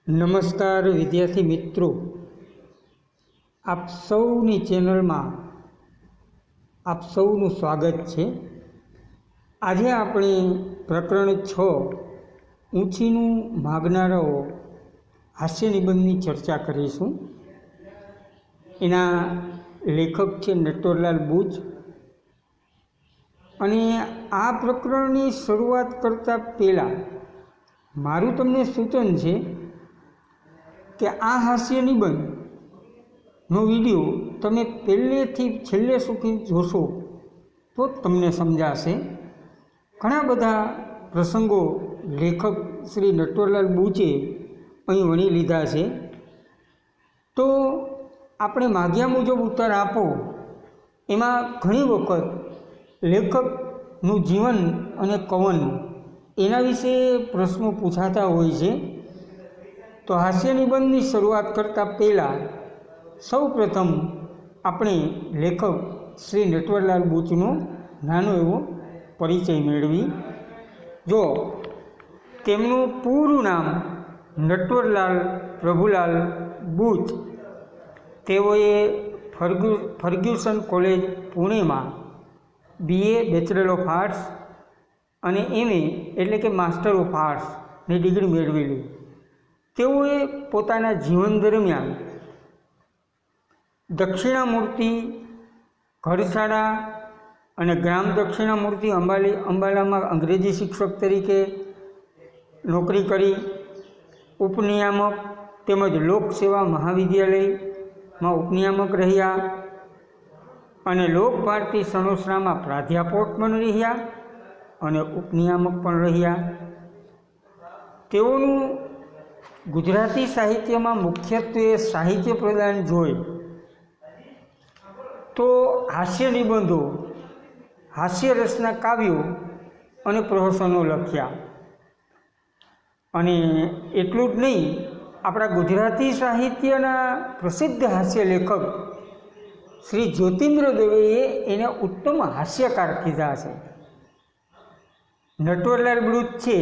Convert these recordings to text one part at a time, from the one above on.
નમસ્કાર વિદ્યાર્થી મિત્રો, આપ સૌની ચેનલમાં આપ સૌનું સ્વાગત છે। આજે આપણે પ્રકરણ 6 ઊંચીનું માગનારાઓ હાસ્ય નિબંધની ચર્ચા કરીશું। એના લેખક છે નટવરલાલ બુચ। અને આ પ્રકરણની શરૂઆત કરતાં પહેલાં મારું તમને સૂચન છે કે આ હાસ્ય નિબંધનો વિડીયો તમે પહેલેથી છેલ્લે સુધી જોશો તો તમને સમજાશે। ઘણા બધા પ્રસંગો લેખક શ્રી નટવરલાલ બુચે અહીં વણી લીધા છે। તો આપણે માગ્યા મુજબ ઉત્તર આપો એમાં ઘણી વખત લેખકનું જીવન અને કવન એના વિશે પ્રશ્નો પૂછાતા હોય છે। તો હાસ્ય નિબંધની શરૂઆત કરતાં પહેલાં સૌ પ્રથમ આપણે લેખક શ્રી નટવરલાલ બુચનો નાનો એવો પરિચય મેળવી। જો તેમનું પૂરું નામ નટવરલાલ પ્રભુલાલ બુચ। તેઓએ ફર્ગ્યુસન કોલેજ પુણેમાં BA બેચલર ઓફ આર્ટ્સ અને MA એટલે કે માસ્ટર ઓફ આર્ટ્સની ડિગ્રી મેળવેલી। તેઓએ પોતાના જીવન દરમિયાન દક્ષિણામૂર્તિ ઘરશાળા અને ગ્રામ દક્ષિણામૂર્તિ અંબાલામાં અંગ્રેજી શિક્ષક તરીકે નોકરી કરી। ઉપનિયામક તેમજ લોકસેવા મહાવિદ્યાલયમાં ઉપનિયામક રહ્યા અને લોકભારતી સણોસરામાં પ્રાધ્યાપક પણ રહ્યા અને ઉપનિયામક પણ રહ્યા। તેઓનું ગુજરાતી સાહિત્યમાં મુખ્યત્વે સાહિત્ય પ્રદાન જોઈ તો હાસ્ય નિબંધો, હાસ્યરસના કાવ્યો અને પ્રહસનો લખ્યા। અને એટલું જ નહીં, આપણા ગુજરાતી સાહિત્યના પ્રસિદ્ધ હાસ્ય લેખક શ્રી જ્યોતિન્દ્ર દવેએ એને ઉત્તમ હાસ્યકાર કીધા છે। નટવરલાલ બુચ છે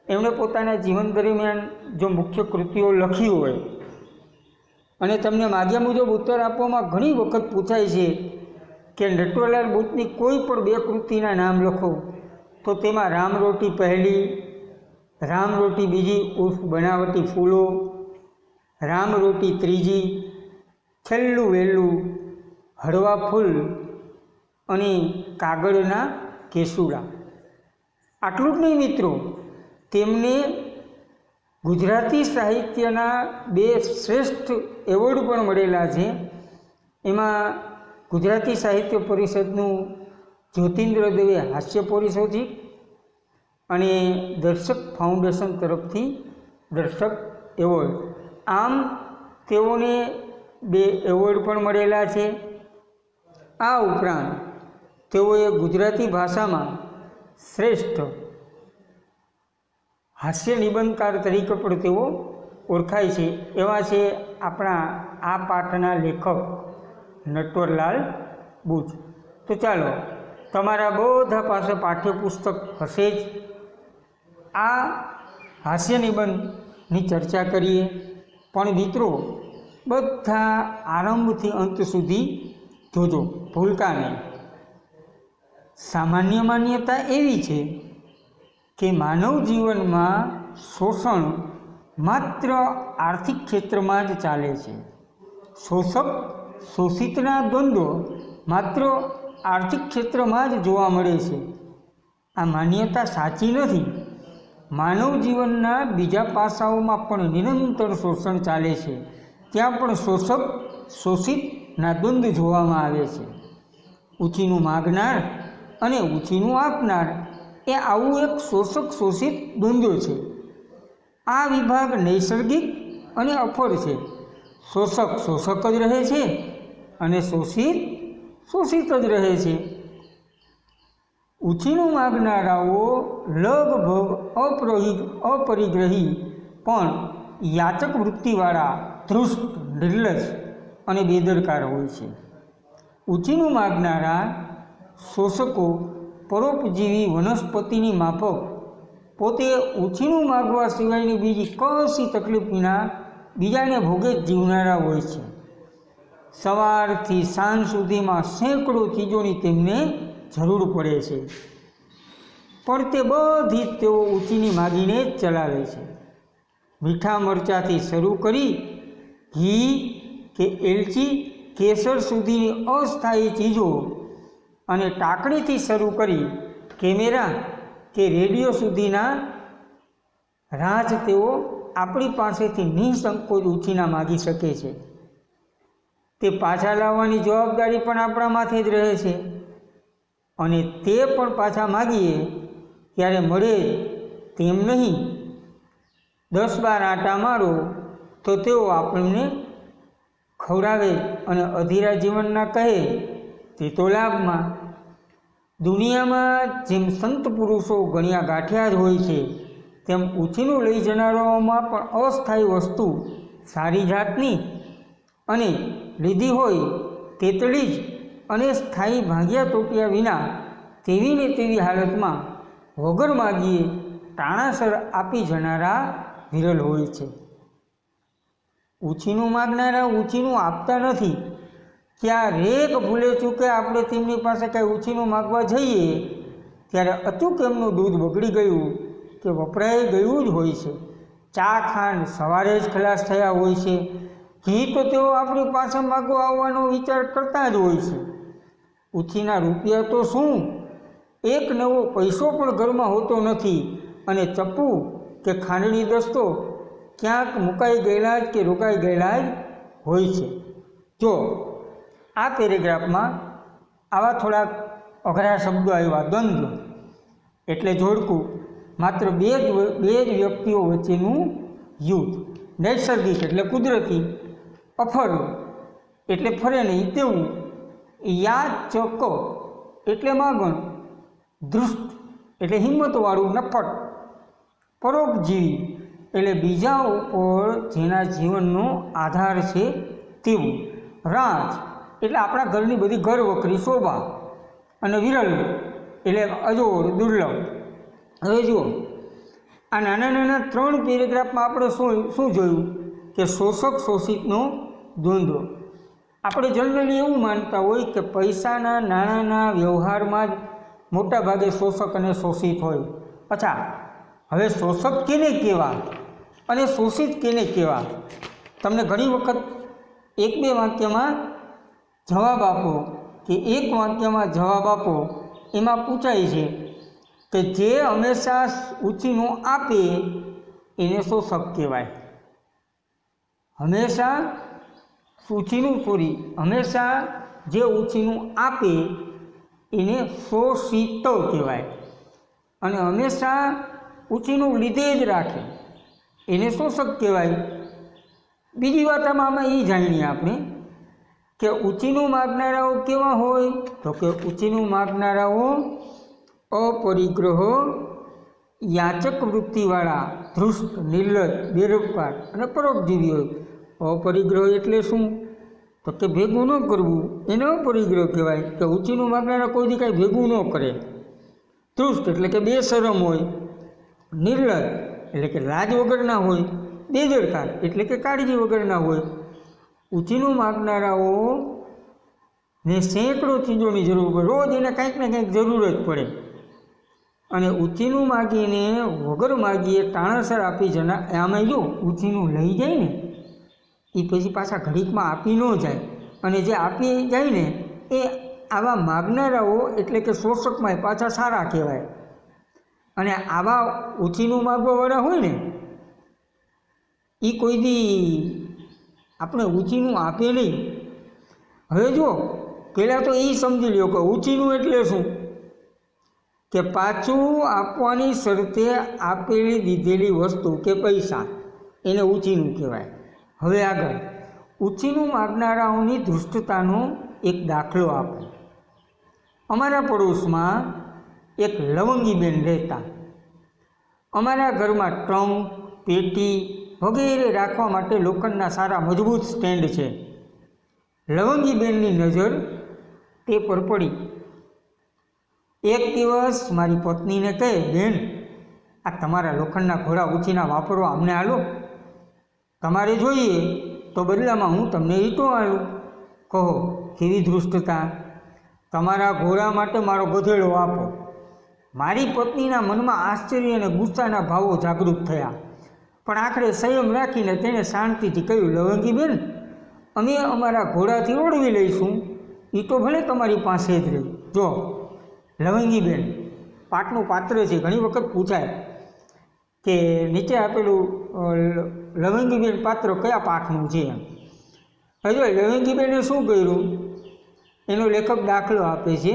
એમણે પોતાના જીવન દરમિયાન જો મુખ્ય કૃતિઓ લખી હોય અને તમને માગ્યા મુજબ ઉત્તર આપવામાં ઘણી વખત પૂછાય છે કે નટવરલાલ બુચની કોઈ પણ બે કૃતિના નામ લખો તો તેમાં રામરોટી પહેલી, રામરોટી બીજી ઉર્ફ બનાવટી ફૂલો, રામરોટી ત્રીજી, છેલ્લું વહેલું, હળવા ફૂલ અને કાગળના કેસુડા। આટલું જ નહીં મિત્રો, તેમને ગુજરાતી સાહિત્યના 2 શ્રેષ્ઠ એવોર્ડ પણ મળેલા છે। એમાં ગુજરાતી સાહિત્ય પરિષદનું જ્યોતિન્દ્ર દવે હાસ્ય પારિતોષિક અને દર્શક ફાઉન્ડેશન તરફથી દર્શક એવોર્ડ, આમ તેઓને 2 એવોર્ડ પણ મળેલા છે। આ ઉપરાંત તેઓએ ગુજરાતી ભાષામાં શ્રેષ્ઠ હાસ્ય નિબંધકાર તરીકે પણ તેઓ ઓળખાય છે। એવા છે આપણા આ પાઠના લેખક નટવરલાલ બુચ। તો ચાલો, તમારા બધા પાસે પાઠ્યપુસ્તક હશે જ, આ હાસ્ય નિબંધની ચર્ચા કરીએ। પણ મિત્રો, બધા આરંભથી અંત સુધી જોજો, ભૂલતા નહીં। સામાન્ય માન્યતા એવી છે કે માનવ જીવનમાં શોષણ માત્ર આર્થિક ક્ષેત્રમાં જ ચાલે છે। શોષક શોષિતના દ્વંદ્વ માત્ર આર્થિક ક્ષેત્રમાં જ જોવા મળે છે। આ માન્યતા સાચી નથી। માનવ જીવનના બીજા પાસાઓમાં પણ નિરંતર શોષણ ચાલે છે। ત્યાં પણ શોષક શોષિતના દ્વંદ્વ જોવામાં આવે છે। ઊંચીનું માગનાર અને ઊંચીનું આપનાર એ આવું એક શોષક શોષિત દ્વંદ્વ છે। આ વિભાગ નૈસર્ગિક અને અફળ છે। શોષક શોષક જ રહે છે અને શોષિત શોષિત જ રહે છે। ઊંચીનું માગનારાઓ લગભગ અપરિગ્રહી પણ યાચક વૃત્તિવાળા, ધૃષ્ટ, નિર્લજ અને બેદરકાર હોય છે। ઊંચીનું માગનારા શોષકો પરોપજીવી વનસ્પતિની માફક પોતે ઉછીનું માગવા સિવાયની બીજી કશી તકલીફ વિના બીજાને ભોગે જ જીવનારા હોય છે. સવારથી સાંજ સુધીમાં સેંકડો ચીજોની તેમને જરૂર પડે છે, પણ તે બધી જ તેઓ ઉછીની માગીને જ ચલાવે છે. મીઠા મરચાંથી શરૂ કરી ઘી કે એલચી કેસર સુધીની અસ્થાયી ચીજો અને ટાંકણીથી શરૂ કરી કેમેરા કે રેડિયો સુધીના રાજ તેઓ આપણી પાસેથી નિઃસંકોચ ઉછીના માગી શકે છે. તે પાછા લાવવાની જવાબદારી પણ આપણા માથે જ રહે છે, અને તે પણ પાછા માગીએ ત્યારે મળે તેમ નહીં. 10-12 આંટા મારો તો તેઓ આપણને ખવડાવે અને અધીરા જીવનના કહે તે તો લાભમાં. દુનિયામાં જેમ સંત પુરુષો ગણ્યા ગાંઠ્યા જ હોય છે, તેમ ઉછીનું લઈ જનારાઓમાં પણ અસ્થાયી વસ્તુ સારી જાતની અને લીધી હોય તેટલી જ અને સ્થાયી ભાગ્યા તોટ્યા વિના તેવી ને તેવી હાલતમાં વગર માગીએ ટાણાસર આપી જનારા વિરલ હોય છે. ઉછીનું માગનારા ઉછીનું આપતા નથી. ક્યારેક ભૂલે ચૂકે આપણે તેમની પાસે કાંઈ ઉછીનું માગવા જઈએ ત્યારે અચૂક એમનું દૂધ બગડી ગયું કે વપરાઈ ગયું જ હોય છે. ચા ખાંડ સવારે જ ખલાસ થયા હોય છે. ઘી તો તેઓ આપણી પાસે માગવા આવવાનો વિચાર કરતા જ હોય છે. ઉછીના રૂપિયા તો શું, એક નવો પૈસો પણ ઘરમાં હોતો નથી, અને ચપ્પુ કે ખાંડણી દસ્તો ક્યાંક મુકાઈ ગયેલા જ કે રોકાઈ ગયેલા જ હોય છે. જો આ પેરેગ્રાફમાં આવા થોડાક અઘરા શબ્દો આવ્યા. દ્વંદ્વ એટલે જોડકું, માત્ર બે જ વ્યક્તિઓ વચ્ચેનું યુદ્ધ. નૈસર્ગિક એટલે કુદરતી, અફર એટલે ફરે નહીં તેવું, યાચક એટલે માગણ, ધૃષ્ટ એટલે હિંમતવાળું નફટ, પરોપજીવી એટલે બીજા ઉપર જેના જીવનનો આધાર છે તેવું, રાજ એટલે આપણા ઘરની બધી ઘર વખરી શોભા, અને વિરલ એટલે અજોડ દુર્લભ. હવે જુઓ, આ નાના નાના 3 પેરેગ્રાફમાં આપણે શું જોયું કે શોષક શોષિતનો દ્વંદ્વ. આપણે જનરલી એવું માનતા હોય કે પૈસાના નાણાંના વ્યવહારમાં જ મોટા ભાગે શોષક અને શોષિત હોય. અચ્છા, હવે શોષક કેને કહેવા અને શોષિત કેને કહેવા? તમને ઘણી વખત 1-2 વાક્યમાં જવાબ આપો કે 1 વાક્યમાં જવાબ આપો એમાં પૂછાય છે કે જે હંમેશા ઉછીનું આપે એને શોષક કહેવાય. હંમેશા જે ઉછીનું આપે એને શોષિત કહેવાય, અને હંમેશા ઉછીનું લીધે જ રાખે એને શોષક કહેવાય. બીજી વાત આમાં એ જાણીએ આપણે કે ઉછીનું માગનારાઓ કેવા હોય, તો કે ઉછીનું માગનારાઓ અપરિગ્રહ, યાચક વૃત્તિવાળા, ધૃષ્ટ, નિર્લજ, બેરોજગાર અને પરોપજીવી હોય. અપરિગ્રહ એટલે શું, તો કે ભેગું ન કરવું એને અપરિગ્રહ કહેવાય, કે ઉછીનું માગનારા કોઈ દી કાંઈ ભેગું ન કરે. ધૃષ્ટ એટલે કે બેશરમ હોય, નિર્લજ એટલે કે લાજ વગરના હોય, બેદરકાર એટલે કે કાળજી વગરના હોય. ઉછીનું માગનારાઓને સેંકડો ચીજોની જરૂર પડે, રોજ એને કંઈક ને કંઈક જરૂર જ પડે, અને ઉછીનું માગીને વગર માગીએ ટાણાસર આપી જનાર. આમાં જો ઉછીનું લઈ જાય ને એ પછી પાછા ઘડીકમાં આપી ન જાય, અને જે આપી જાય ને એ આવા માગનારાઓ એટલે કે શોષકમાં પાછા સારા કહેવાય. અને આવા ઉછીનું માગવાવાળા હોય ને એ કોઈ દી આપણે ઉછીનું આપે નહીં. હવે જો પહેલાં તો એ સમજી લ્યો કે ઉછીનું એટલે શું, કે પાછું આપવાની શરતે આપેલી દીધેલી વસ્તુ કે પૈસા, એને ઉછીનું કહેવાય. હવે આગળ ઉછીનું માગનારાઓની ધૃષ્ટતાનો એક દાખલો આપો. અમારા પડોશમાં એક લવંગીબેન રહેતા. અમારા ઘરમાં ટ્રંક, પેટી વગેરે રાખવા માટે લોખંડના સારા મજબૂત સ્ટેન્ડ છે. લવંગીબેનની નજર તે પર પડી. એક દિવસ મારી પત્નીને કહે, બેન આ તમારા લોખંડના ઘોડા ઉછીના વાપરવા અમને હાલો, તમારે જોઈએ તો બદલામાં હું તમને ઈંટો આલું. કહો કેવી ધૃષ્ટતા! તમારા ઘોડા માટે મારો ગધેડો આપો. મારી પત્નીના મનમાં આશ્ચર્ય અને ગુસ્સાના ભાવો જાગૃત થયા, પણ આખરે સંયમ રાખીને તેણે શાંતિથી કહ્યું, લવંગી બેન, અમે અમારા ઘોડાથી ઓળવી લઈશું, ઈંટો ભલે તમારી પાસે જ રહી. જો લવંગી બેન, પાટનું પાત્ર છે, ઘણી વખત પૂછાય કે નીચે આપેલું લવંગી બેન પાત્ર કયા પાઠનું છે એમ. હવે જો લવંગી બેને શું કર્યું એનો લેખક દાખલો આપે છે.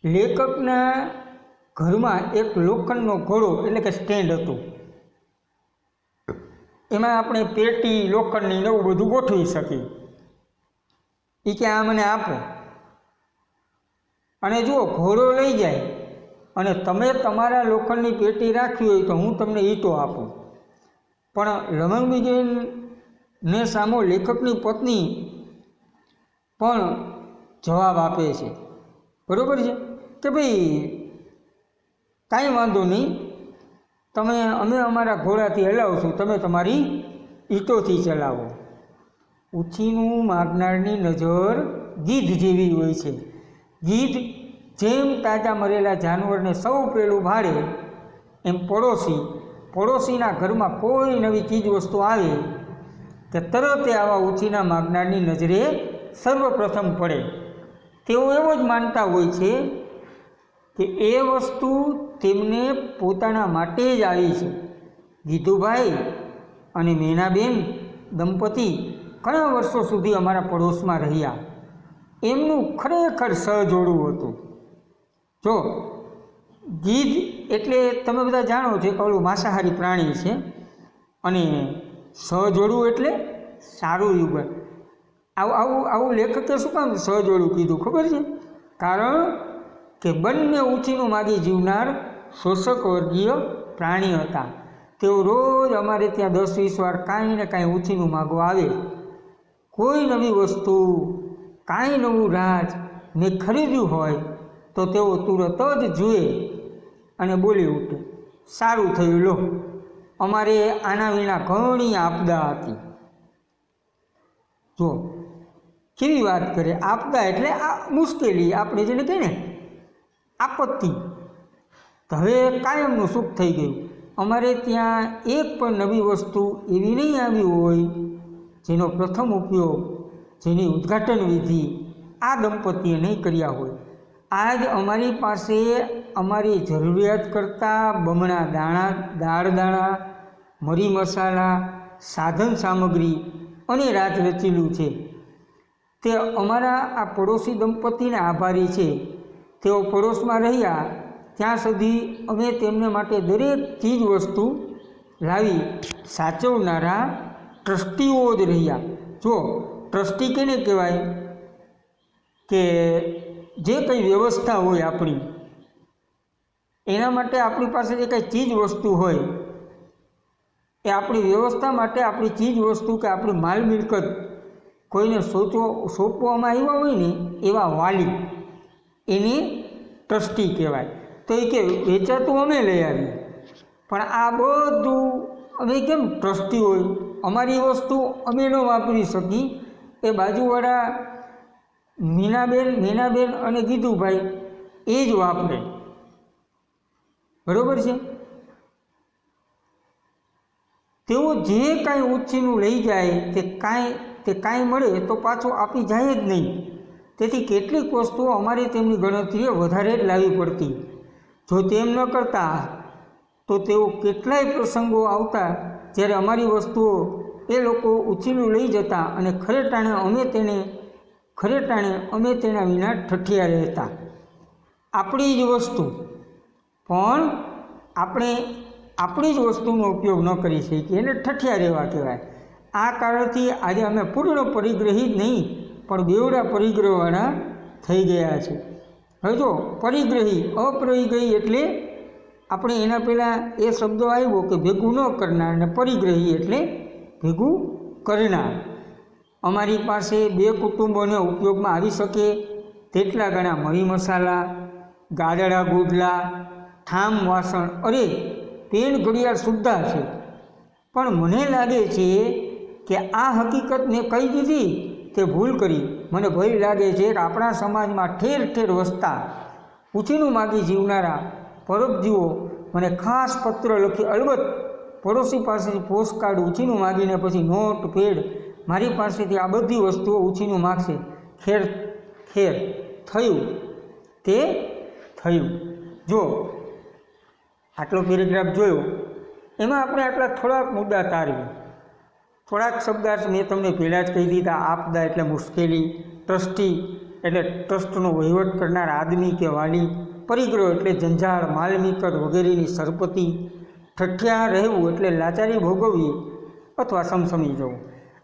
લેખકના ઘરમાં એક લોખંડનો ઘોડો એટલે કે સ્ટેન્ડ હતું. એમાં આપણે પેટી લોખંડની ને એવું બધું ગોઠવી શકીએ. એ કે આ મને આપો, અને જુઓ ઘોડો લઈ જાય અને તમે તમારા લોખંડની પેટી રાખવી હોય તો હું તમને ઈંટો આપું. પણ લવંગીબેનને સામો લેખકની પત્ની પણ જવાબ આપે છે, બરાબર છે કે ભાઈ કાંઈ વાંધો નહીં, અમે અમારા ઘોડાથી હલાવશું, તમે તમારી ઈંટોથી ચલાવો. ઉછીનું માગનારની નજર ગીધ જેવી હોય છે. ગીધ જેમ તાજા મરેલા જાનવરને સૌ પહેલું ભાળે એમ પડોશીના ઘરમાં કોઈ નવી ચીજ વસ્તુ આવે કે તરત આવા ઉછીના માગનારની નજરે સર્વપ્રથમ પડે. તેઓ એવો જ માનતા હોય છે કે એ વસ્તુ તેમને પોતાના માટે જ આવી છે. ગીધુભાઈ અને મેનાબેન દંપતી ઘણા વર્ષો સુધી અમારા પડોશમાં રહ્યા. એમનું ખરેખર સહજોડું હતું. જો ગીધ એટલે તમે બધા જાણો છો કે ઓલું માંસાહારી પ્રાણી છે, અને સહજોડું એટલે સારું યુગ. આવું લેખકે શું કામ સહજોડું કીધું ખબર છે? કારણ કે બંને ઉછીનું માગી જીવનાર શોષક વર્ગીય પ્રાણી હતા. તેઓ રોજ અમારે ત્યાં 10-20 વાર કાંઈ ને કાંઈ ઉછીનું માગવા આવે. કોઈ નવી વસ્તુ, કાંઈ નવું રાજ મેં ખરીદ્યું હોય તો તેઓ તુરત જ જુએ અને બોલી ઉઠે, સારું થયું, લો, અમારે આના વિના ઘણી આપદા હતી. જો કેવી વાત કરે! આપદા એટલે આ મુશ્કેલી, આપણે જેને કહીએ ને આપત્તિ. તો હવે કાયમનું સુખ થઈ ગયું. અમારે ત્યાં એક પણ નવી વસ્તુ એવી નહીં આવી હોય જેનો પ્રથમ ઉપયોગ, જેની ઉદ્ઘાટન વિધિ આ દંપતીએ નહીં કર્યા હોય. આજ અમારી પાસે અમારી જરૂરિયાત કરતાં બમણા દાણા, મરી મસાલા, સાધન સામગ્રી અને રાજ રચેલું છે. તે અમારા આ પડોશી દંપતીને આભારી છે. તેઓ પડોશમાં રહ્યા ત્યાં સુધી અમે તેમને માટે દરેક ચીજ વસ્તુ લાવી સાચવનારા ટ્રસ્ટીઓ જ રહ્યા. જો ટ્રસ્ટી કેને કહેવાય કે જે કંઈ વ્યવસ્થા હોય આપણી, એના માટે આપણી પાસે જે કંઈ ચીજ વસ્તુ હોય એ આપણી વ્યવસ્થા માટે આપણી ચીજ વસ્તુ કે આપણી માલ મિલકત કોઈને સોંપવામાં આવ્યા હોય ને એવા વાલી, એને ટ્રસ્ટી કહેવાય. તો એ કે વેચાતું અમે લઈ આવીએ, પણ આ બધું અમે કેમ ટ્રસ્ટી હોય, અમારી વસ્તુ અમે ન વાપરી શકી, એ બાજુવાળા મીનાબેન અને ગીધુભાઈ એ જ વાપરે, બરાબર છે? તેઓ જે કાંઈ ઉછીનું લઈ જાય તે કાંઈ મળે તો પાછું આપી જાય જ નહીં. તેથી કેટલીક વસ્તુઓ અમારે તેમની ગણતરીએ વધારે જ લાવવી પડતી. જો તેમ ન કરતા તો તેઓ કેટલાય પ્રસંગો આવતા જ્યારે અમારી વસ્તુઓ એ લોકો ઉછીનું લઈ જતા અને ખરેટાણે અમે તેના વિના ઠઠિયા રહેતા. આપણી જ વસ્તુ, પણ આપણે આપણી જ વસ્તુનો ઉપયોગ ન કરી શકીએ, એને ઠઠિયા રહેવા કહેવાય. આ કારણથી આજે અમે પૂર્ણ પરિગ્રહી જ નહીં પણ બેવડા પરિગ્રહવાળા થઈ ગયા છે. હવે જો પરિગ્રહી, અપરિગ્રહી એટલે આપણે એના પહેલાં એ શબ્દ આવ્યો કે ભેગું ન કરનાર, અને પરિગ્રહી એટલે ભેગું કરનાર. અમારી પાસે 2 કુટુંબોને ઉપયોગમાં આવી શકે તેટલા ઘણા મરી મસાલા, ગાદડા ગોદલા ઠામ વાસણ, અરે પેન ઘડિયાળ સુદ્ધા છે. પણ મને લાગે છે કે આ હકીકત મેં કહી દીધી તે ભૂલ કરી. મને ભય લાગે છે કે આપણા સમાજમાં ઠેર ઠેર વસતા ઉછીનું માગી જીવનારા પરોપજીવો મને ખાસ પત્ર લખી, અલબત્ત પડોશી પાસેથી પોસ્ટકાર્ડ ઉછીનું માગીને પછી નોટ પેડ મારી પાસેથી આ બધી વસ્તુઓ ઉછીનું માગશે. ખેર ખેર થયું તે થયું. જો આટલો પેરેગ્રાફ જોયો, એમાં આપણે આટલા થોડાક મુદ્દા તારવી. થોડાક શબ્દાર્થ મેં તમને પહેલાં જ કહી દીધા. આપદા એટલે મુશ્કેલી, ટ્રસ્ટી એટલે ટ્રસ્ટનો વહીવટ કરનાર આદમી કે વાલી, પરિગ્રહ એટલે જંજાળ, માલ મિલકત વગેરેની સરપતિ, ઠઠિયા રહેવું એટલે લાચારી ભોગવવી અથવા સમસમી જવું.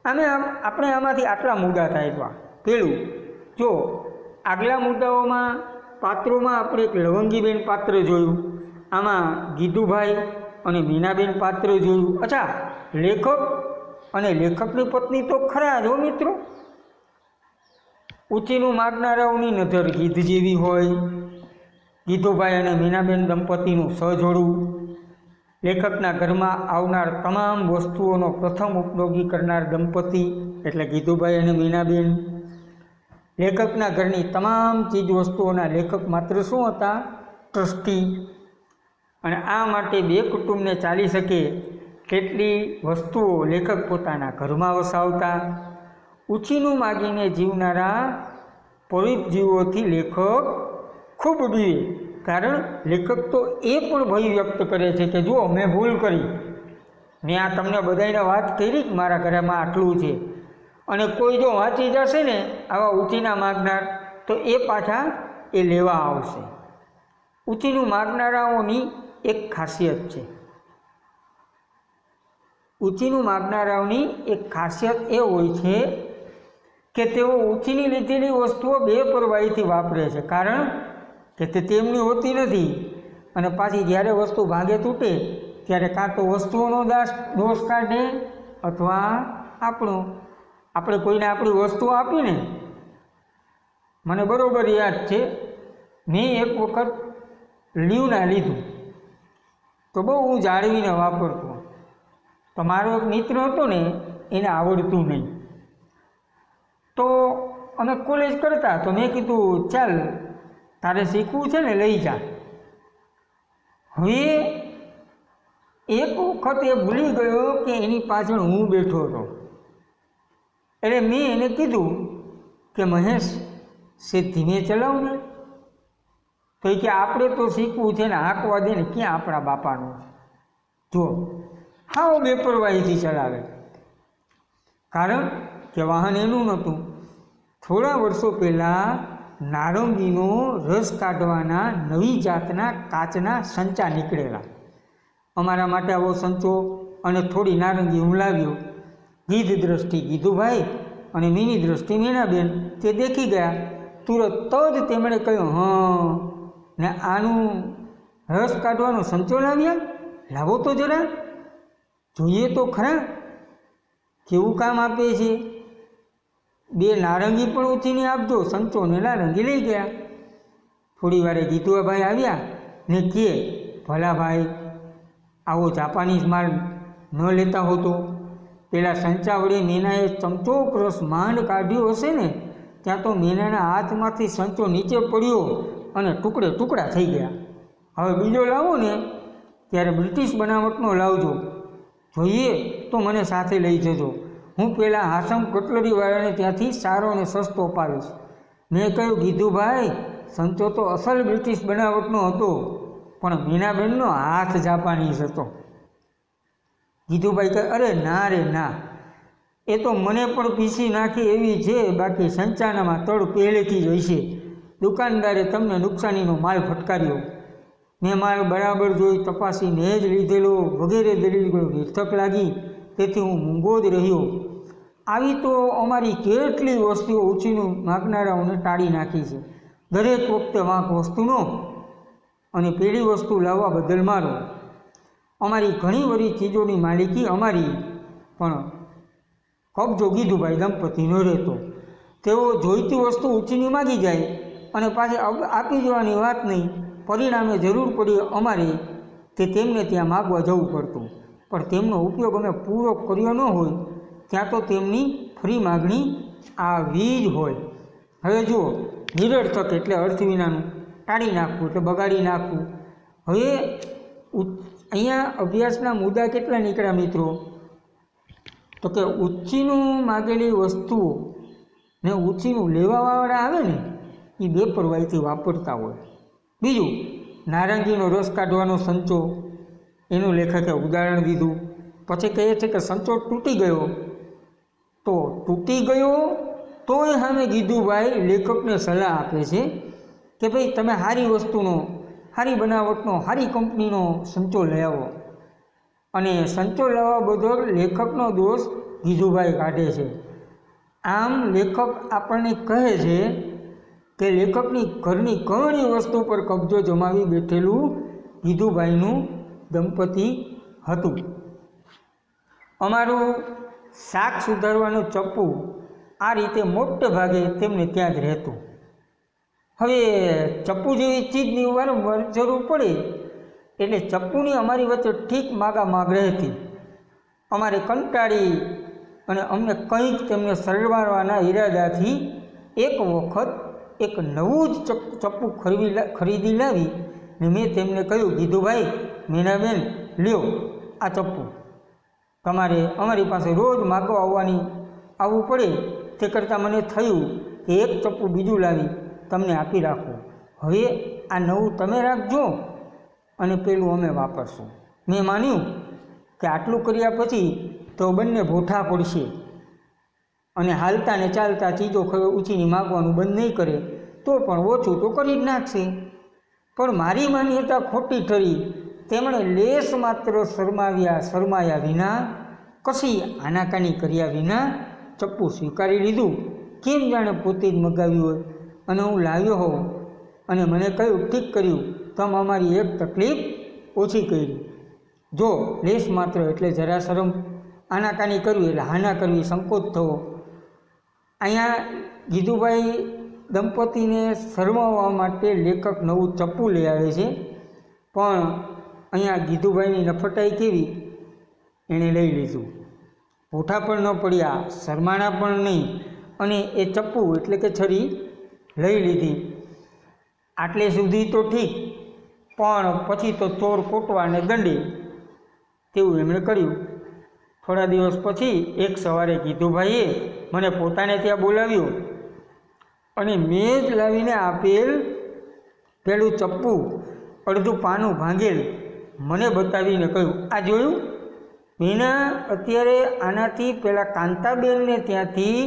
આપણે આમાંથી આટલા મુદ્દા થાય. પેલું જો આગલા મુદ્દાઓમાં પાત્રોમાં આપણે એક લવંગીબેન પાત્ર જોયું, આમાં ગીધુભાઈ અને મીનાબેન પાત્ર જોયું. અચ્છા, લેખક અને લેખકની પત્ની તો ખરા જ હો મિત્રો. ઉછીનું માગનારાઓની નજર ગીધ જેવી હોય. ગીધુભાઈ અને મીનાબેન દંપતીનું સહજોડું, લેખકના ઘરમાં આવનાર તમામ વસ્તુઓનો પ્રથમ ઉપયોગી કરનાર દંપતી એટલે ગીધુભાઈ અને મીનાબેન. લેખકના ઘરની તમામ ચીજ વસ્તુઓના લેખક માત્ર શું હતા? ટ્રસ્ટી. અને આ માટે બે કુટુંબને ચાલી શકે તેટલી વસ્તુઓ લેખક પોતાના ઘરમાં વસાવતા. ઉછીનું માગીને જીવનારા પરોપજીવોથી લેખક ખૂબ બીવે. કારણ લેખક તો એ પણ ભય વ્યક્ત કરે છે કે જુઓ મેં ભૂલ કરી, મેં આ તમને બધાને વાત કરી કે મારા ઘરમાં આટલું છે, અને કોઈ જો વાંચી જશે ને આવા ઉછીના માગનાર, તો એ પાછા એ લેવા આવશે. ઉછીનું માગનારાઓની એક ખાસિયત છે. ઉછીનું માગનારાઓની એક ખાસિયત એ હોય છે કે તેઓ ઉછીની લીધેલી વસ્તુઓ બેપરવાહીથી વાપરે છે. કારણ કે તે તેમની હોતી નથી, અને પાછી જ્યારે વસ્તુ ભાંગે તૂટે ત્યારે કાં તો વસ્તુઓનો દોષ કાઢે અથવા આપણે કોઈને આપણી વસ્તુ આપીને. મને બરાબર યાદ છે, મેં એક વખત લીવના લીધું તો બહુ હું જાળવીને વાપરતો. તો મારો એક મિત્ર હતો ને, એને આવડતું નહીં, તો અમે કોલેજ કરતા, તો મેં કીધું ચાલ તારે શીખવું છે ને લઈ જા. હવે એક વખત એ ભૂલી ગયો કે એની પાછળ હું બેઠો હતો, એટલે મેં એને કીધું કે મહેશ સે ધીમે ચલાવ ને. તો એ કે આપણે તો શીખવું છે ને હાંકવા દે ને, ક્યાં આપણા બાપાનું. જો હાવ બેપરવાહીથી ચલાવે. કારણ કે વાહન એનું નહોતું. થોડા વર્ષો પહેલાં નારંગીનો રસ કાઢવાના નવી જાતના કાચના સંચા નીકળેલા. અમારા માટે આવો સંચો અને થોડી નારંગી હું લાવ્યો. ગીધ દ્રષ્ટિ ગીધુભાઈ અને મીની દ્રષ્ટિ મીનાબેન તે દેખી ગયા. તુરત જ તેમણે કહ્યું, હં ને આનું રસ કાઢવાનો સંચો લાવ્યા, લાવો તો જરા જોઈએ તો ખરા કેવું કામ આપે છે. બે નારંગી પણ ઉછીને આપજો, સંચો ને નારંગી લઈ ગયા. થોડી વારે ગીધુભાઈ આવ્યા ને કે ભલા ભાઈ આવો જાપાનીઝ માલ ન લેતા હોતો. પેલા સંચા વડે મીનાએ ચમચો રસ માંડ કાઢ્યો હશે ને, ત્યાં તો મીનાના હાથમાંથી સંચો નીચે પડ્યો અને ટુકડે ટુકડા થઈ ગયા. હવે બીજો લાવો ને ત્યારે બ્રિટિશ બનાવટનો લાવજો, જોઈએ તો મને સાથે લઈ જજો. હું પેલા હાસમ કટલરીવાળાને ત્યાંથી સારો અને સસ્તો પાડીશ. મેં કહ્યું ગીધુભાઈ સંચો તો અસલ બ્રિટિશ બનાવટનો હતો, પણ મીનાબેનનો હાથ જાપાનીઝ હતો. ગીધુભાઈ કહે અરે ના રે ના, એ તો મને પણ પીસી નાખી એવી છે, બાકી સંચાનામાં તળ પહેલેથી જ હશે. દુકાનદારે તમને નુકસાનીનો માલ ફટકાર્યો. મેં માલ બરાબર જોઈ તપાસીને જ લીધેલો વગેરે દલીલો નિર્થક લાગી, તેથી હું મૂંગો જ રહ્યો. આવી તો અમારી કેટલી વસ્તુઓ ઉછીનું માગનારાઓને ટાળી નાખી છે. દરેક વખતે વાંક વસ્તુનો અને પેલી વસ્તુ લાવવા બદલ મારો. અમારી ઘણી બધી ચીજોની માલિકી અમારી, પણ કબજો ગીધુભાઈ દંપતીનો રહેતો. તેઓ જોઈતી વસ્તુ ઉછીની માગી જાય અને પાછી આપી જવાની વાત નહીં, પરિણામે જરૂર પડી અમારે તે તેમને ત્યાં માગવા જવું પડતું, પણ તેમનો ઉપયોગ અમે પૂરો કર્યો ન હોય ત્યાં તો તેમની ફરી માગણી આવી જ હોય. હવે જુઓ, નિરર્થક એટલે અર્થ વિનાનું, ટાળી નાખવું એટલે બગાડી નાખવું. હવે અહીંયા અભ્યાસના મુદ્દા કેટલા નીકળ્યા મિત્રો? તો કે ઉછીનું માગેલી વસ્તુઓ ને ઉછીનું લેવાવાળા આવે ને એ બેપરવાહીથી વાપરતા હોય. બીજું, નારંગીનો રસ કાઢવાનો સંચો, એનું લેખકે ઉદાહરણ દીધું. પછી કહે છે કે સંચો તૂટી ગયો, તો તૂટી ગયો તોય સામે ગીધુભાઈ લેખકને સલાહ આપે છે કે ભાઈ તમે સારી વસ્તુનો, સારી બનાવટનો, સારી કંપનીનો સંચો લઈ આવો. અને સંચો લાવવા બદલ લેખકનો દોષ ગીધુભાઈ કાઢે છે. આમ લેખક આપણને કહે છે કે લેખકની ઘરની ઘણી વસ્તુ પર કબજો જમાવી બેઠેલું ગીધુભાઈનું દંપતી હતું. અમારું શાક સુધારવાનું ચપ્પુ આ રીતે મોટે ભાગે તેમને ત્યાં જ રહેતું. હવે ચપ્પુ જેવી ચીજની વારંવાર જરૂર પડે એટલે ચપ્પુની અમારી વચ્ચે ઠીક માગામાગ રહેતી. અમારે કંટાળી અને અમને કંઈક તેમને સરવારવાના ઈરાદાથી એક વખત એક નવું જ ચપ્પુ ખરીદી લાવી ને મેં તેમને કહ્યું, ગીધુભાઈ, મીનાબેન, લ્યો આ ચપ્પુ, તમારે અમારી પાસે રોજ માગવા આવવું પડે તે કરતાં મને થયું કે એક ચપ્પુ બીજું લાવી તમને આપી રાખું. હવે આ નવું તમે રાખજો અને પેલું અમે વાપરશું. મેં માન્યું કે આટલું કર્યા પછી તો બંને ભૂઠા પડશે અને હાલતા ને ચાલતા ચીજો ઊંચીની માગવાનું બંધ નહીં કરે તો પણ ઓછું તો કરી જ નાખશે. પણ મારી માન્યતા ખોટી ઠરી. તેમણે લેશ માત્ર શરમાયા વિના, કશી આનાકાની કર્યા વિના ચપ્પુ સ્વીકારી લીધું. કેમ જાણે પોતે જ મગાવ્યું હોય અને હું લાવ્યો હોઉં. અને મને કહ્યું, ઠીક કર્યું, તમે અમારી એક તકલીફ ઓછી કરી. જો લેશ માત્ર એટલે જરા શરમ, આનાકાની કરવી એટલે હાના કરવી, સંકોચ થવો. અહીંયા ગીધુભાઈ દંપતીને શરમાવવા માટે લેખક નવું ચપ્પુ લઈ આવે છે, પણ અહીંયા ગીધુભાઈની નફટાઈ કેવી, એણે લઈ લીધું. ભૂઠા પણ ન પડ્યા, શરમાણા પણ નહીં, અને એ ચપ્પુ એટલે કે છરી લઈ લીધી. આટલે સુધી તો ઠીક, પણ પછી તો ચોર કોટવા અને દંડે તેવું એમણે કર્યું. થોડા દિવસ પછી એક સવારે ગીધુભાઈએ મને પોતાને ત્યાં બોલાવ્યો અને મેં જ લાવીને આપેલ પેલું ચપ્પુ અડધું પાનું ભાંગેલ મને બતાવીને કહ્યું, આ જોયું મીના, અત્યારે આનાથી પેલા કાંતાબેનને ત્યાંથી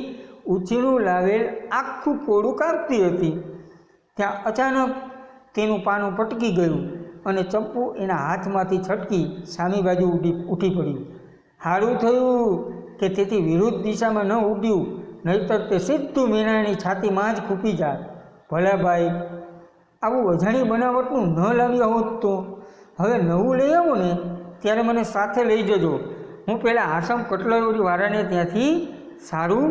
ઉછીનું લાવેલ આખું કોડું કાપતી હતી, ત્યાં અચાનક તેનું પાનું પટકી ગયું અને ચપ્પુ એના હાથમાંથી છટકી સામી બાજુ ઉઠી પડ્યું. સારું થયું કે તેથી વિરુદ્ધ દિશામાં ન ઉડ્યું, નહીતર તે સીધું મીનાની છાતીમાં જ ખૂપી જાય. ભલા ભાઈ, આવું અજાણી બનાવટનું ન લાવ્યા હોત તો. હવે નવું લઈ આવો ને ત્યારે મને સાથે લઈ જજો. હું પહેલાં આસામ કટલરીવાળાને ત્યાંથી સારું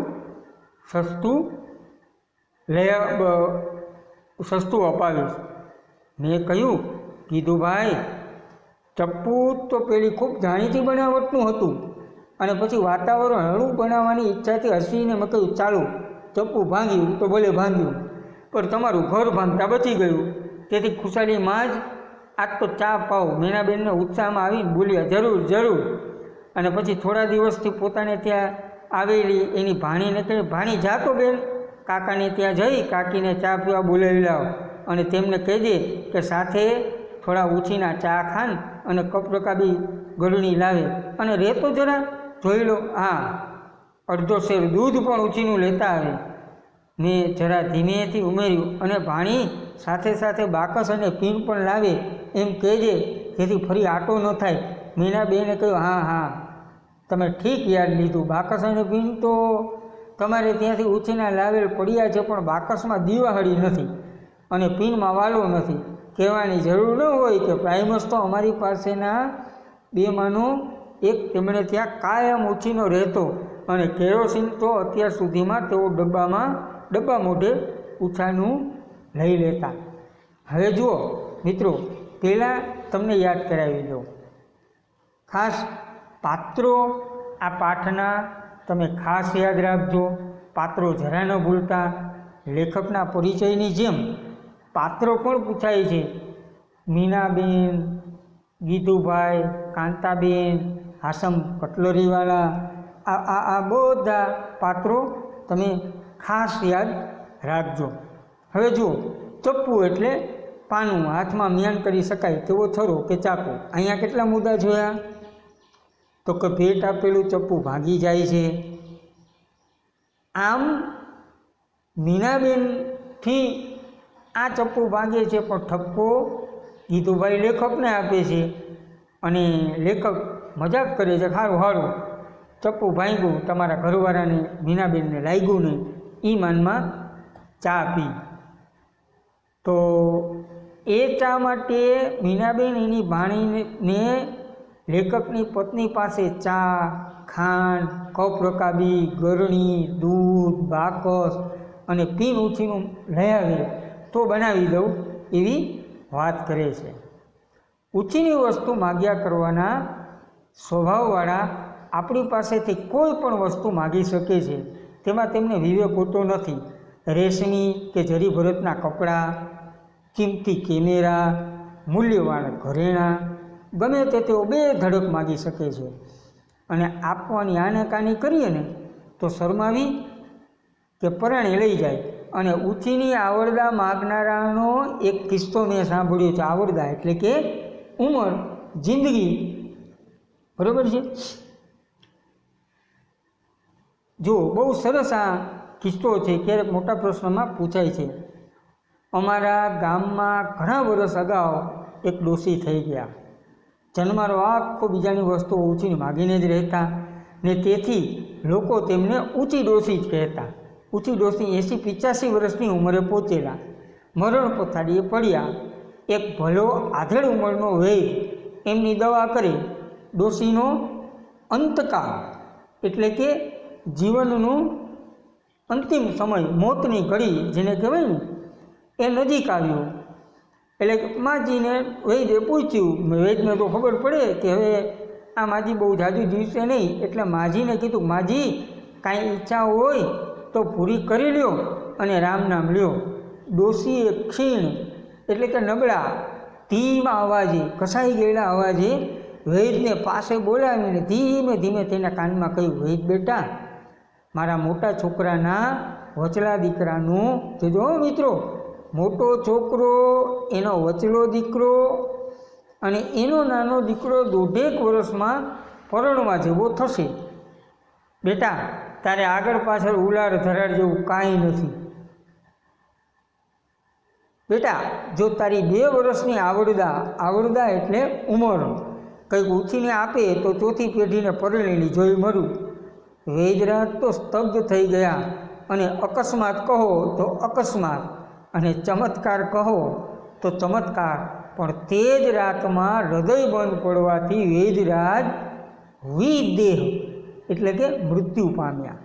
સસ્તું અપાવીશ. મેં કહ્યું, ગીધુભાઈ, ચપ્પુ તો પેલી ખૂબ જાણીતી બનાવટનું હતું અને પછી વાતાવરણ હળવું બનાવવાની ઈચ્છાથી હસીને મેં કહ્યું, ચાલો ચપ્પુ ભાંગ્યું તો ભલે ભાંગ્યું, પણ તમારું ઘર ભાંગતા બચી ગયું. તેથી ખુશાલીમાં જ આજ તો ચા પાવ. મીનાબેનને ઉત્સાહમાં આવીને બોલ્યા, જરૂર જરૂર. અને પછી થોડા દિવસથી પોતાને ત્યાં આવેલી એની ભાણીને કહે, ભાણી જાતો બેન, કાકાને ત્યાં જઈ કાકીને ચા પીવા બોલાવી લાવ અને તેમને કહેજે કે સાથે થોડા ઉછીના ચા ખાન અને કપ રકાબી ગળણી લાવે અને રહેતો જરા જોઈ લો. હા, અડધો શેર દૂધ પણ ઉછીનું લેતા આવે. મેં જરા ધીમેથી ઉમેર્યું, અને ભાણી સાથે સાથે બાકસ અને પીન પણ લાવે એમ કહેજે, જેથી ફરી આટો ન થાય. મીનાબેને કહ્યું, હા હા, તમે ઠીક યાદ લીધું. બાકસ અને પીન તો તમારે ત્યાંથી ઉછીના લાવેલ પડ્યા છે, પણ બાકસમાં દીવાહળી નથી અને પીનમાં વાલો નથી. કહેવાની જરૂર ન હોય કે પ્રાઇમસ તો અમારી પાસેના બેમાંનો એક તેમણે ત્યાં કાયમ ઉછીનો રહેતો, અને કેરોસીન તો અત્યાર સુધીમાં તેઓ ડબ્બા મોઢે ઉછાનું લઈ લેતા. હવે જુઓ, મિત્રો પહેલાં તમને યાદ કરાવી દો, ખાસ પાત્રો આ પાઠના તમે ખાસ યાદ રાખજો. પાત્રો જરા ન ભૂલતા. લેખકના પરિચયની જેમ પાત્રો પણ પૂછાય છે. મીનાબેન, ગીતુભાઈ, કાંતાબેન, હાસમ કટલરીવાળા, આ બધા પાત્રો તમે ખાસ યાદ રાખજો. હવે જુઓ, ચપ્પુ એટલે પાનું, હાથમાં મ્યાન કરી શકાય તેવો છરો કે ચાકુ. અહીંયા કેટલા મુદ્દા જોયા? તો કે ભેટ આપેલું ચપ્પુ ભાગી જાય છે. આમ મીનાબેનથી આ ચપ્પુ ભાગે છે, પણ ઠપકો ગીતુભાઈ લેખકને આપે છે અને લેખક મજાક કરે છે, સારું સારું ચપ્પુ ભાંગ્યું, તમારા ઘરવાળાને મીનાબેનને લાગ્યું નહીં, એ માનમાં ચા પી. તો એ ચા માટે મીનાબેન એની ભાણીને લેખકની પત્ની પાસે ચા, ખાંડ, કપ રકાબી, ગરણી, દૂધ, બાકસ અને પીન ઉછીનું લઈ આવે તો બનાવી દઉં એવી વાત કરે છે. ઉછીની વસ્તુ માગ્યા કરવાના સ્વભાવવાળા આપણી પાસેથી કોઈ પણ વસ્તુ માગી શકે છે, તેમાં તેમને વિવેક હોતો નથી. રેશમી કે જરી ભરતના કપડાં, કિંમતી કેમેરા, મૂલ્યવાન ઘરેણાં, ગમે તે તેઓ બે ધડક માગી શકે છે. અને આપવાની આનેકાની કરીએ ને તો શરમાવી કે પરાણે લઈ જાય. અને ઉછીની આવરદા માગનારાનો એક કિસ્સો મેં સાંભળ્યો છે. આવરદા એટલે કે ઉંમર, જિંદગી, બરાબર છે. જો બહુ સરસ આ કિસ્સો છે, ક્યારેક મોટા પ્રશ્નમાં પૂછાય છે. અમારા ગામમાં ઘણા વર્ષ અગાઉ એક ડોશી થઈ ગયા. જન્મારો આખો બીજાની વસ્તુઓ ઊંચીને માગીને જ રહેતા ને તેથી લોકો તેમને ઊંચી ડોશી જ કહેતા. ઊંચી ડોશી 80-85 વર્ષની ઉંમરે પહોંચેલા, મરણ પથારીએ પડ્યા. એક ભલો આધેડ ઉંમરનો વૈદ એમની દવા કરે. ડોશીનો અંતકાળ એટલે કે જીવનનું અંતિમ સમય, મોતની ઘડી જેને કહેવાય ને, એ નજીક આવ્યો. એટલે માજીને વૈદ્યે પૂછ્યું, વૈદ્યને તો ખબર પડે કે હવે આ માજી બહુ જાજુ જીવશે નહીં, એટલે માજીને કીધું, માજી કાંઈ ઈચ્છા હોય તો પૂરી કરી લ્યો અને રામ નામ લ્યો. ડોશીએ ક્ષીણ એટલે કે નબળા, ધીમા અવાજે, કસાઈ ગયેલા અવાજે વૈદ્યને પાસે બોલાવીને ધીમે ધીમે તેના કાનમાં કહ્યું, વૈદ બેટા, મારા મોટા છોકરાના વચલા દીકરાનું જોજો મિત્રો, મોટો છોકરો એનો વચલો દીકરો અને એનો નાનો દીકરો 1.5 વર્ષમાં પરણવા જેવો થશે. બેટા, તારે આગળ પાછળ ઉલાળ ધરાડ જેવું કાંઈ નથી. બેટા, જો તારી 2 વર્ષની આવરદા એટલે ઉંમર કંઈક ઉછીને આપે તો ચોથી પેઢીને પરણેલી જોઈ મરું. વૈદરાજ તો સ્તબ્ધ થઈ ગયા અને અકસ્માત કહો તો અકસ્માત અને ચમત્કાર કહો તો ચમત્કાર, પણ તે જ રાતમાં હૃદય બંધ પડવાથી વૈદરાજ વિદેહ એટલે કે મૃત્યુ પામ્યા.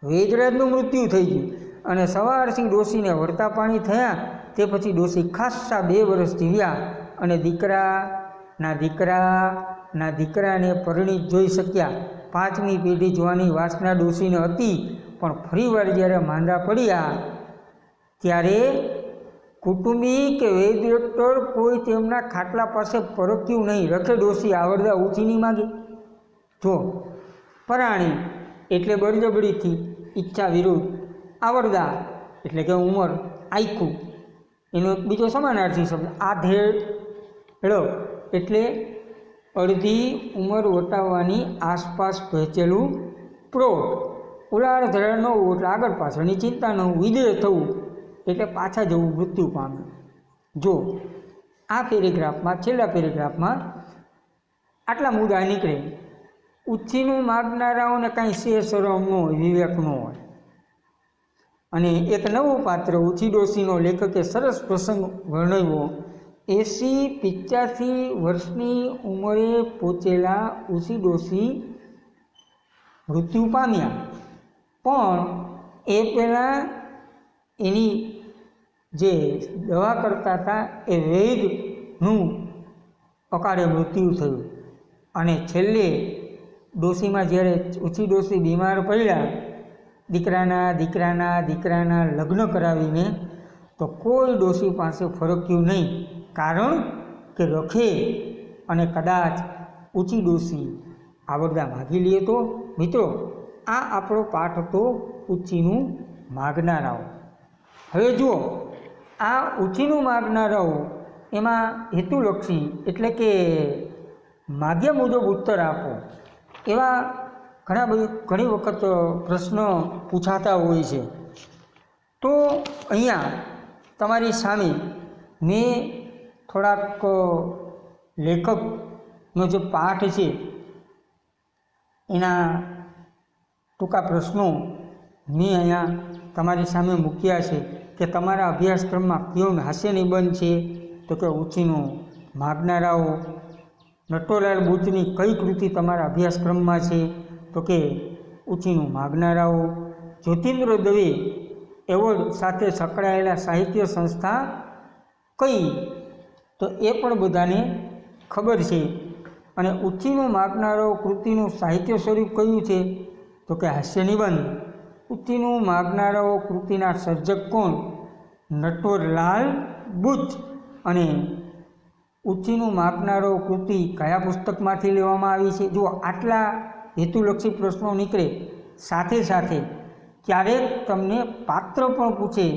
વૈદરાજનું મૃત્યુ થઈ ગયું અને સવારથી ડોશીને વળતા પાણી થયા. તે પછી ડોશી ખાસ્સા 2 વર્ષ જીવ્યા અને દીકરાના દીકરાને પરણી જોઈ શક્યા. 5મી પેઢી જોવાની વાસના ડોશીને હતી, પણ ફરીવાર જ્યારે માંદા પડ્યા ત્યારે કુટુંબી કે વૈદ્ય ડૉક્ટર કોઈ તેમના ખાટલા પાસે પરખ્યું નહીં. રખે ડોશી આવરદા ઊંચીની માગી. જો પરાણી એટલે બળજબડીથી, ઈચ્છા વિરુદ્ધ. આવરદા એટલે કે ઉંમર, આયખું એનો એક બીજો સમાનાર્થી શબ્દ. આધેડ એટલે અડધી ઉંમર વટાવવાની આસપાસ પહોંચેલું પ્રોઢ. ઉલાળ ધરાડ ન હોવું એટલે આગળ પાછળની ચિંતા ન હોવું. વિદેહ થવું એટલે પાછા જવું, મૃત્યુ પામ્યું. જો આ પેરેગ્રાફમાં, છેલ્લા પેરેગ્રાફમાં આટલા મુદ્દા નીકળે. ઉછીનું માગનારાઓને કાંઈ સે શરમ ન હોય, વિવેક ન હોય. અને એક નવું પાત્ર ઉછી ડોશીનો લેખકે સરસ પ્રસંગ વર્ણવ્યો. 80-85 વર્ષની ઉંમરે પહોંચેલા ઉછી ડોશી મૃત્યુ પામ્યા, પણ એ પહેલાં એની જે દવા કરતા હતા એ વૈદ્યનું અકાળે મૃત્યુ થયું અને છેલ્લે ડોશીમાં જ્યારે ઊંચી ડોશી બીમાર પડ્યા, દીકરાના લગ્ન કરાવીને, તો કોઈ ડોશી પાસે ફરક્યું નહીં, કારણ કે રખે અને કદાચ ઊંચી ડોશી આવરદા માગી લે તો. મિત્રો, આ આપણો પાઠ હતો ઊંચીનું માગનારાઓ. હવે જુઓ, આ ઊંચીનું માગનારાઓ એમાં હેતુલક્ષી એટલે કે માગ્યા મુજબ ઉત્તર આપો એવા ઘણી વખત પ્રશ્નો પૂછાતા હોય છે. તો અહીંયા તમારી સામે મેં થોડાક લેખકનો જે પાઠ છે એના ટૂંકા પ્રશ્નો મેં અહીંયા તમારી સામે મૂક્યા છે કે તમારા અભ્યાસક્રમમાં કયો હાસ્ય નિબંધ છે. તો કે ઊંચીનું માગનારાઓ. નટોલાલ બુચની કઈ કૃતિ તમારા અભ્યાસક્રમમાં છે? તો કે ઊંચીનું માગનારાઓ. જ્યોતિન્દ્ર દવે એવોર્ડ સાથે સંકળાયેલા સાહિત્ય સંસ્થા કઈ? તો એ પણ બધાને ખબર છે. અને ઊંચીનું માગનારાઓ કૃતિનું સાહિત્ય સ્વરૂપ કયું છે? તો કે હાસ્ય નિબંધ. ઊંચીનું માગનારાઓ કૃતિના સર્જક કોણ? નટવરલાલ બુચ. અને ઊંચીનું માગનારાઓ કૃતિ કયા પુસ્તકમાંથી લેવામાં આવી છે? જો આટલા હેતુલક્ષી પ્રશ્નો નીકળે, સાથે સાથે ક્યારેક તમને પાત્ર પણ પૂછે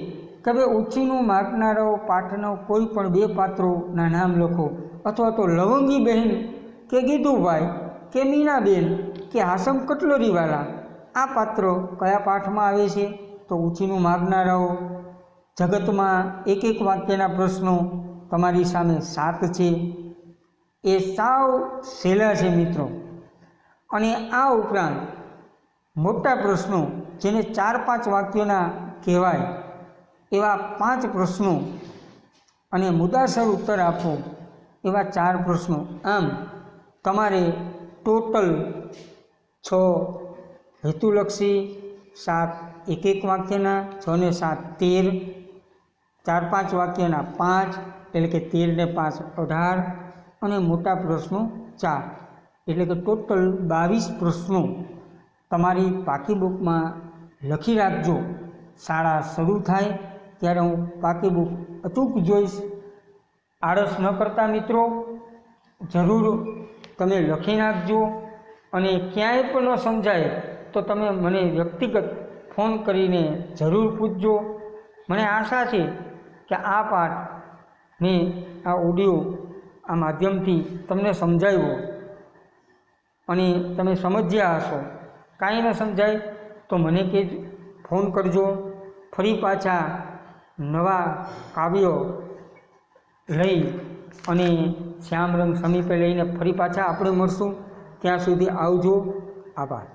કે ભાઈ ઊંચીનું માગનારાઓ પાઠનો કોઈ પણ 2 પાત્રોના નામ લખો, અથવા તો લવંગી બહેન કે ગીધુભાઈ કે મીનાબેન કે હાસમ કટલરીવાલા આ પાત્રો કયા પાઠમાં આવે છે? તો ઊંચીનું માગનારાઓ. જગતમાં એક વાક્યના પ્રશ્નો તમારી સામે 7 છે. એ સાવ સહેલા છે મિત્રો. અને આ ઉપરાંત મોટા પ્રશ્નો જેને 4-5 વાક્યોના કહેવાય એવા 5 પ્રશ્નો અને મુદ્દાસર ઉત્તર આપો એવા 4 પ્રશ્નો. આમ તમારે ટોટલ 6 હેતુલક્ષી, 7 એક વાક્યના, 6 ને 7 13, 4-5 વાક્યના 5 એટલે કે 13 ને 5 18 અને મોટા પ્રશ્નો 4 એટલે કે ટોટલ 22 પ્રશ્નો તમારી પાકી બુકમાં લખી રાખજો. શાળા શરૂ થાય ત્યારે હું પાકી બુક અચૂક જોઈશ. આળસ ન કરતા મિત્રો, જરૂર તમે લખી નાખજો. અને ક્યાંય પણ ન સમજાય તો તમે મને વ્યક્તિગત ફોન કરીને જરૂર પૂછજો. મને આશા છે કે આ પાઠ મેં આ ઓડિયો આ માધ્યમથી તમને સમજાવ્યો અને તમે સમજ્યા હશો. કાંઈ ન સમજાય તો મને કે ફોન કરજો. ફરી પાછા નવા કાવ્યો લઈ અને શ્યામ રંગ સમીપે લઈને ફરી પાછા આપણે મળશું. ત્યાં સુધી આવજો. આભાર.